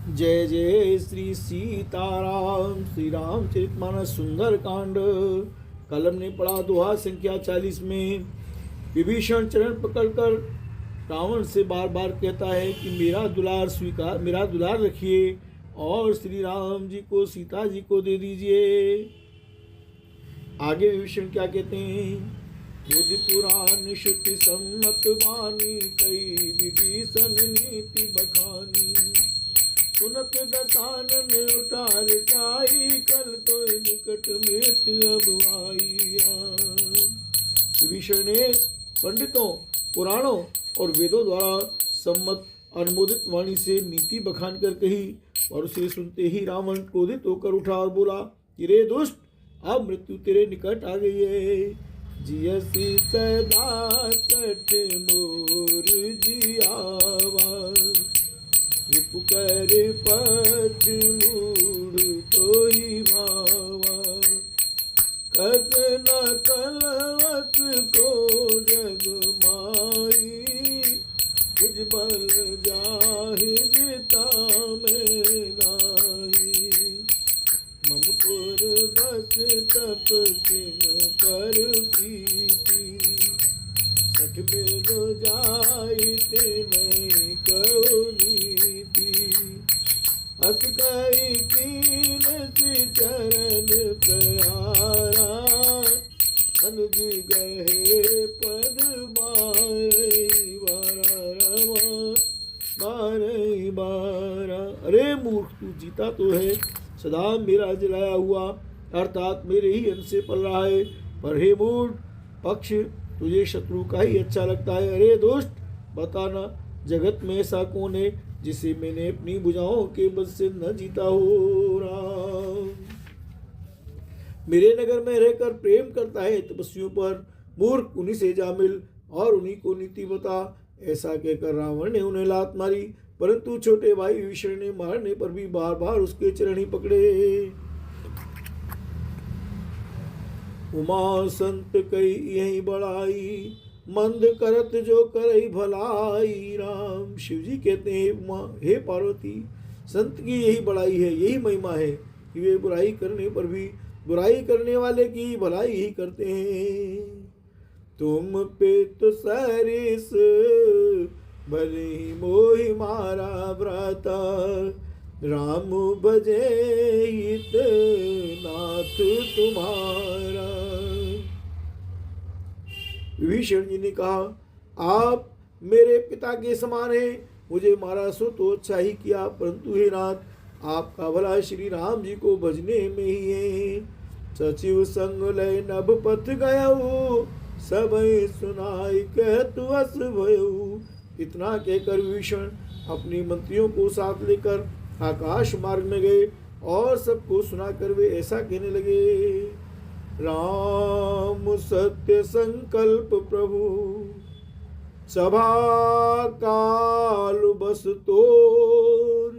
जय जय श्री सीताराम। श्री रामचरितमानस सुंदर कांड। कल हमने पढ़ा दोहा संख्या 40 में विभीषण चरण पकड़कर रावण से बार बार कहता है कि मेरा दुलार रखिए और श्री राम जी को सीता जी को दे दीजिए। आगे विभीषण क्या कहते हैं? बुद्धि पुराण श्रुति सम्मत वाणी कई विभीषण नीति बखानी। सुनत दसानन उठार साई कल तो निकट मृत्यु अब आईया। विभीषण ने पंडितों, पुराणों और वेदों द्वारा सम्मत अनुमोदित वाणी से नीति बखान कर कही और उसे सुनते ही रावण क्रोधित होकर उठा और बोला कि रे दुष्ट, अब मृत्यु तेरे निकट आ गई है। जियसी सदा सठ मोर जियावा, रिपुकर पथ मूड तो ही भावा। कस न कलवत को जग माई, कुछ बल जाहि जिता में नाई। ममपुर बस तप किन पर प्रीति, सठ बेलो जाई ते नहीं कहो नीति। अस कई कीन सी चरण प्यारा, अनुज गहे पद मारई बारा रमा, मारई बारा। अरे मूर्ख, तू जीता तो है, सदा मेरा जलाया हुआ अर्थात मेरे ही अंश से पल रहा है, पर हे मूर्ख पक्ष, तुझे शत्रु का ही अच्छा लगता है। अरे दुष्ट, बताना जगत में ऐसा कौन है जिसे मैंने अपनी भुजाओं के बल से न जीता हो। राम मेरे नगर में रहकर प्रेम करता है तपस्वियों पर, मूर्ख उन्हीं से जा मिल और उन्हीं को नीति बता। ऐसा कहकर रावण ने उन्हें लात मारी, परंतु छोटे भाई विभीषण ने मारने पर भी बार बार उसके चरण ही पकड़े। उमा संत कई यही बड़ाई, मंद करत जो करई भलाई। राम शिव जी कहते हैं, उमा हे पार्वती, संत की यही बड़ाई है, यही महिमा है कि वे बुराई करने पर भी बुराई करने वाले की भलाई ही करते हैं। तुम पे तो सरिस भले ही मोहि मारा भ्राता, राम भजे हित नाथ तुम्हारा। विभीषण जी ने कहा, आप मेरे पिता के समान हैं, मुझे मारा सो तो अच्छा ही किया, परंतु हे नाथ, आपका भला श्री राम जी को भजने में ही है। सचिव संग लय नभ पथ गयऊ, सब सुनाई कहतु अस भयऊ। इतना कहकर विभीषण अपने मंत्रियों को साथ लेकर आकाश मार्ग में गए और सबको सुनाकर वे ऐसा कहने लगे। राम सत्य संकल्प प्रभु, सभा काल बस तोर।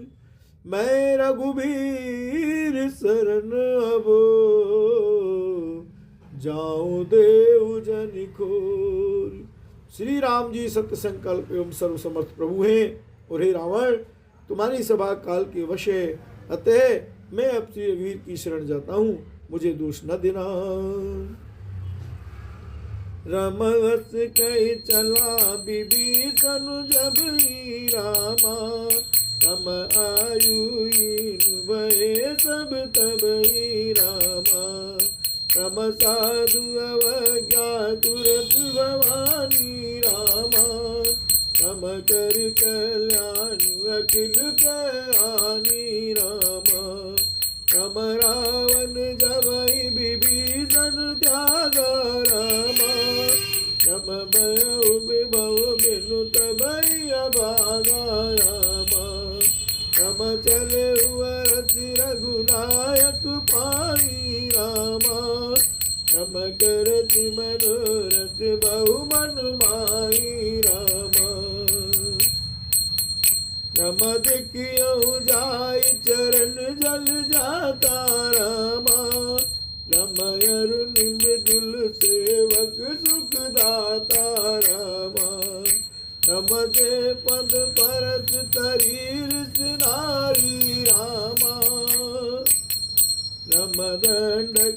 मैं रघुबीर शरण अब, जाऊं देव जन खोर। श्री राम जी सत्य संकल्प एवं सर्वसमर्थ प्रभु हैं और हे रावण, तुम्हारी सभा काल के वश है, अतः मैं अब श्री रघुवीर की शरण जाता हूँ, मुझे दोष न देना। रमवस कही चला विभीषण जब ही रामा, तम आयु भय सब तब ही रामा। तम साधु अवज्ञा तुरत भवानी रामा, तम कर कल्याण अखिल कहानी रामा। तम रावण जबई विभीषण त्यागा रामा, तम भयउ विभव बिनु तबई अभागा रामा। तम चले रथ रघुनायक पाई रामा, तम करति मनोरथ बहु मन माई रामा। तम देखियो जाय चरण जल जाता रामा, तम अरुण मृदुल सेवक सुख दाता रामा। तम जे पद परस तरीर सिनारी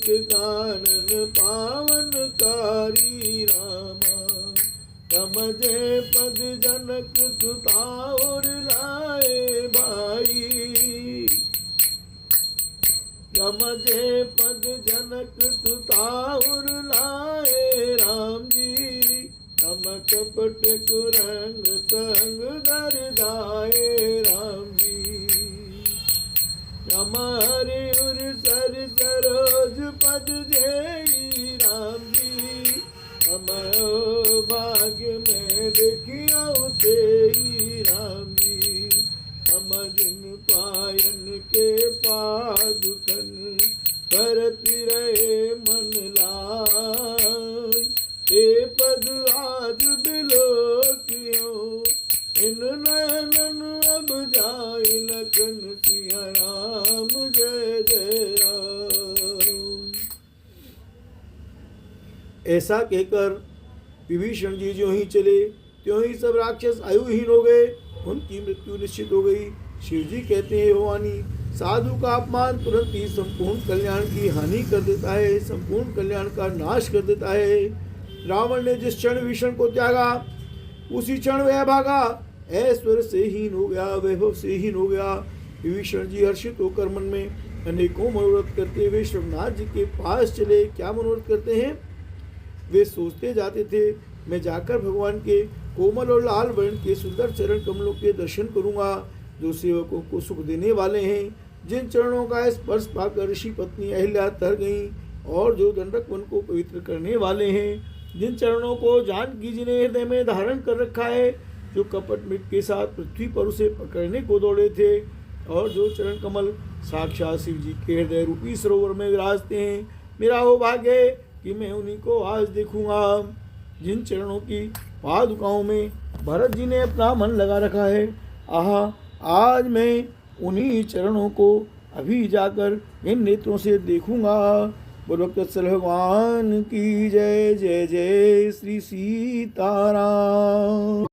कानन पावनकारी रामा। समझे पद जनक सुता और लाए भाई। समझे पद जनक सुता और लाए राम जी। हम कपट कुरंग संग दर दाए राम जी। हमारे उर सर सरोज पद जय राम जी। हम भाग्य में देखियो तेई राम जी। हम जिन पायन के पादुकन करत रहे मन लाय। ते पद आज बिलोकियो इन नैनन अब जाय लखन सिया राम जय जय राम। ऐसा कहकर विभीषण जी जो ही चले त्यों ही सब राक्षस आयुहीन हो गए, उनकी मृत्यु निश्चित हो गई। शिव जी कहते हैं भवानी, साधु का अपमान तुरंत ही संपूर्ण कल्याण की हानि कर देता है, संपूर्ण कल्याण का नाश कर देता है। रावण ने जिस क्षण विभीषण को त्यागा उसी क्षण वह भागा, ऐश्वर्य से हीन हो गया, वैभव से हीन हो गया। विभीषण जी हर्षित होकर मन में अनेकों मनोरथ करते हुए श्रवनाथ जी के पास चले। क्या मनोरथ करते हैं? वे सोचते जाते थे, मैं जाकर भगवान के कोमल और लाल वर्ण के सुंदर चरण कमलों के दर्शन करूंगा, जो सेवकों को सुख देने वाले हैं, जिन चरणों का स्पर्श पाकर ऋषि पत्नी अहिल्या तर गई, और जो दंडक वन को पवित्र करने वाले हैं, जिन चरणों को जानकी जी ने हृदय में धारण कर रखा है, जो कपट मृग के साथ पृथ्वी पर उसे पकड़ने को दौड़े थे, और जो चरण कमल साक्षात शिव जी के हृदय रूपी सरोवर में विराजते हैं। मेरा हो भाग्य कि मैं उन्हीं को आज देखूंगा। जिन चरणों की पादुकाओं में भरत जी ने अपना मन लगा रखा है, आहा, आज मैं उन्हीं चरणों को अभी जाकर इन नेत्रों से देखूंगा। बोलो वत्सल भगवान की जय। जय जय श्री सीताराम।